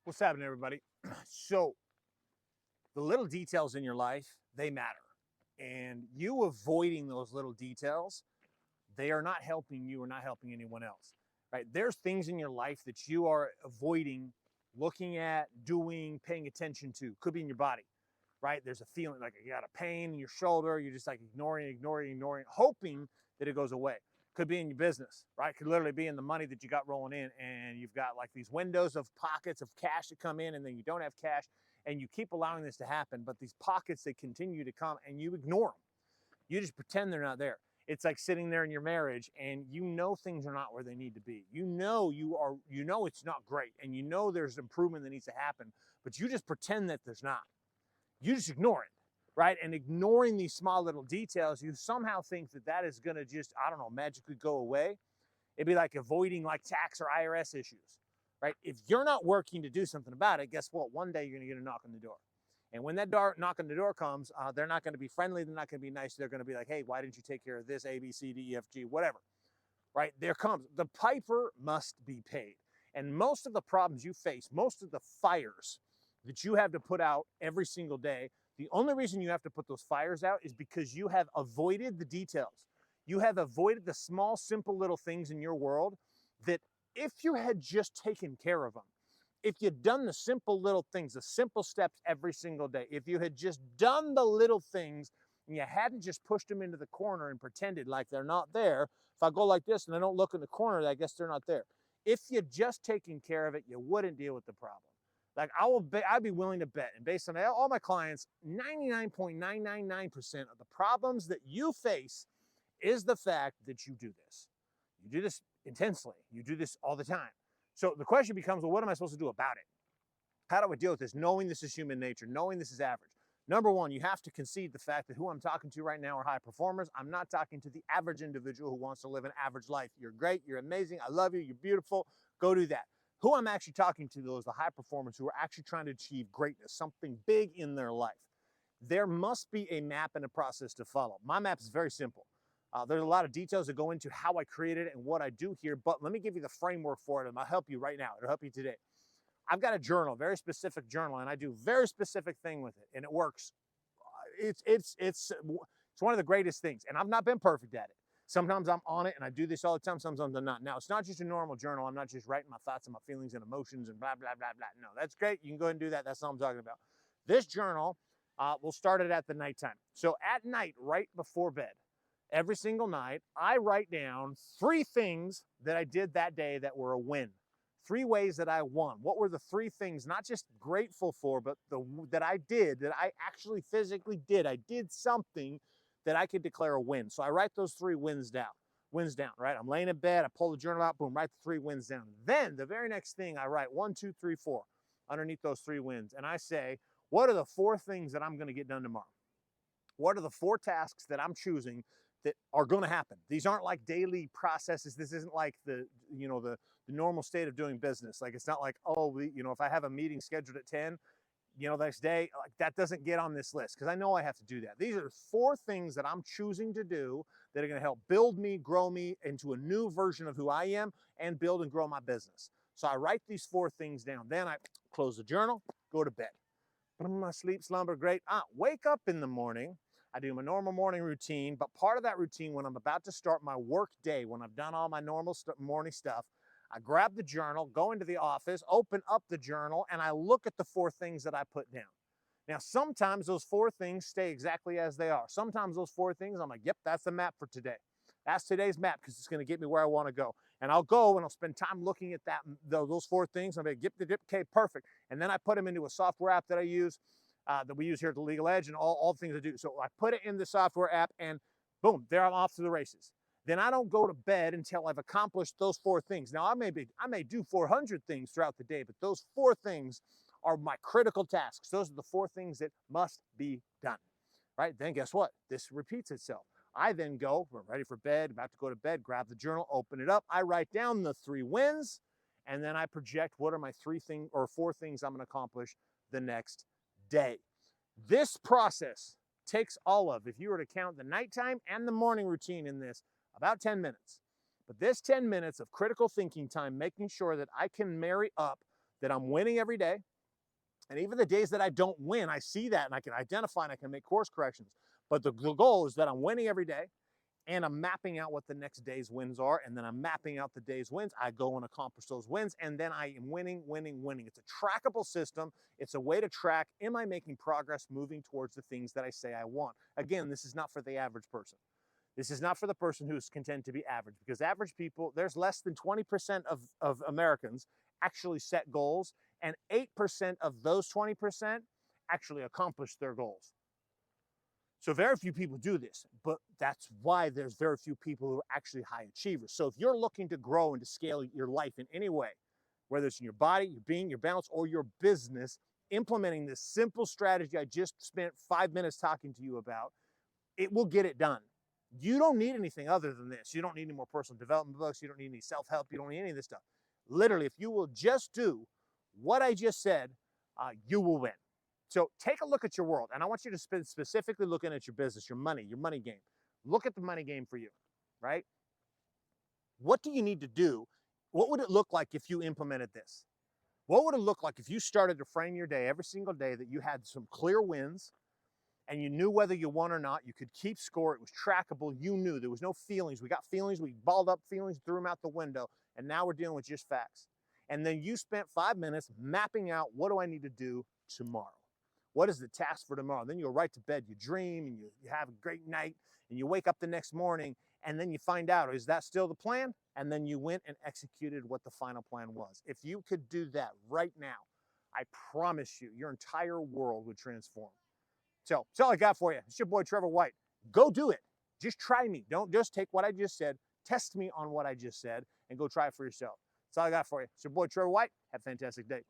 What's happening, everybody? So, the little details in your life, they matter. And you avoiding those little details, they are not helping you or not helping anyone else, right? There's things in your life that you are avoiding looking at, doing, paying attention to. Could be in your body, right? There's a feeling like you got a pain in your shoulder. You're just like ignoring, hoping that it goes away. Could be in your business, right? Could literally be in the money that you got rolling in, and you've got like these windows of pockets of cash that come in, and then you don't have cash, and you keep allowing this to happen. But these pockets, they continue to come, and you ignore them. You just pretend they're not there. It's like sitting there in your marriage and you know things are not where they need to be. You know it's not great, and you know there's improvement that needs to happen, but you just pretend that there's not. You just ignore it, right? And ignoring these small little details, you somehow think that that is going to just, I don't know, magically go away. It'd be like avoiding like tax or IRS issues, right? If you're not working to do something about it, guess what? One day you're going to get a knock on the door. And when that knock on the door comes, they're not going to be friendly. They're not going to be nice. They're going to be like, hey, why didn't you take care of this? A, B, C, D, E, F, G, whatever, right? There comes. The piper must be paid. And most of the problems you face, most of the fires that you have to put out every single day, the only reason you have to put those fires out is because you have avoided the details. You have avoided the small, simple little things in your world that if you had just taken care of them, if you'd done the simple little things, the simple steps every single day, if you had just done the little things and you hadn't just pushed them into the corner and pretended like they're not there, if I go like this and I don't look in the corner, I guess they're not there. If you'd just taken care of it, you wouldn't deal with the problem. Like I'd be willing to bet, and based on all my clients, 99.999% of the problems that you face is the fact that you do this. You do this intensely. You do this all the time. So the question becomes, well, what am I supposed to do about it? How do I deal with this? Knowing this is human nature, knowing this is average. Number one, you have to concede the fact that who I'm talking to right now are high performers. I'm not talking to the average individual who wants to live an average life. You're great. You're amazing. I love you. You're beautiful. Go do that. Who I'm actually talking to, though, is the high performers who are actually trying to achieve greatness, something big in their life. There must be a map and a process to follow. My map is very simple. There's a lot of details that go into how I created it and what I do here, but let me give you the framework for it, and I'll help you right now. It'll help you today. I've got a journal, very specific journal, and I do a very specific thing with it, and it works. It's one of the greatest things, and I've not been perfect at it. Sometimes I'm on it, and I do this all the time. Sometimes I'm not. Now, it's not just a normal journal. I'm not just writing my thoughts and my feelings and emotions and blah, blah, blah, blah. No, that's great. You can go ahead and do that. That's not what I'm talking about. This journal, we'll start it at the nighttime. So at night, right before bed, every single night, I write down 3 things that I did that day that were a win. 3 ways that I won. What were the 3 things, not just grateful for, but that I did, that I actually physically did. I did something that I could declare a win. So I write those 3 wins down. Wins down, right? I'm laying in bed, I pull the journal out, boom, write the 3 wins down. Then the very next thing I write 1, 2, 3, 4 underneath those 3 wins. And I say, what are the 4 things that I'm going to get done tomorrow? What are the 4 tasks that I'm choosing that are going to happen? These aren't like daily processes. This isn't like the normal state of doing business. Like it's not like, oh, if I have a meeting scheduled at 10, the next day, like that doesn't get on this list because I know I have to do that. These are 4 things that I'm choosing to do that are going to help build me, grow me into a new version of who I am and build and grow my business. So I write these 4 things down. Then I close the journal, go to bed. My sleep, slumber, great. Wake up in the morning. I do my normal morning routine, but part of that routine when I'm about to start my work day, when I've done all my normal morning stuff, I grab the journal, go into the office, open up the journal, and I look at the 4 things that I put down. Now, sometimes those 4 things stay exactly as they are. Sometimes those 4 things, I'm like, yep, that's the map for today. That's today's map because it's going to get me where I want to go. And I'll go and I'll spend time looking at those 4 things. I'm going to get the dip, okay, perfect. And then I put them into a software app that I use, that we use here at the Legal Edge, and all the things I do. So I put it in the software app, and boom, there I'm off to the races. Then I don't go to bed until I've accomplished those 4 things. Now I may do 400 things throughout the day, but those 4 things are my critical tasks. Those are the 4 things that must be done. Right? Then guess what? This repeats itself. I then go, we're ready for bed, about to go to bed, grab the journal, open it up. I write down the 3 wins, and then I project what are my 4 things I'm going to accomplish the next day. This process takes if you were to count the nighttime and the morning routine in this, about 10 minutes. But this 10 minutes of critical thinking time, making sure that I can marry up that I'm winning every day. And even the days that I don't win, I see that and I can identify and I can make course corrections. But the goal is that I'm winning every day and I'm mapping out what the next day's wins are. And then I'm mapping out the day's wins. I go and accomplish those wins. And then I am winning, winning, winning. It's a trackable system. It's a way to track, am I making progress moving towards the things that I say I want? Again, this is not for the average person. This is not for the person who's content to be average, because average people, there's less than 20% of Americans actually set goals, and 8% of those 20% actually accomplish their goals. So very few people do this, but that's why there's very few people who are actually high achievers. So if you're looking to grow and to scale your life in any way, whether it's in your body, your being, your balance, or your business, implementing this simple strategy I just spent 5 minutes talking to you about, it will get it done. You don't need anything other than this. You don't need any more personal development books. You don't need any self-help. You don't need any of this stuff. Literally, if you will just do what I just said, you will win. So take a look at your world, and I want you to specifically looking at your business, your money game. Look at the money game for you, right? What do you need to do? What would it look like if you implemented this? What would it look like if you started to frame your day every single day that you had some clear wins and you knew whether you won or not? You could keep score. It was trackable. You knew there was no feelings. We got feelings. We balled up feelings, threw them out the window, and now we're dealing with just facts. And then you spent 5 minutes mapping out, what do I need to do tomorrow? What is the task for tomorrow? Then you go right to bed, you dream, and you have a great night, and you wake up the next morning, and then you find out, is that still the plan? And then you went and executed what the final plan was. If you could do that right now, I promise you, your entire world would transform. So that's all I got for you. It's your boy, Trevor White. Go do it. Just try me. Don't just take what I just said, test me on what I just said, and go try it for yourself. That's all I got for you. It's your boy, Trevor White. Have a fantastic day.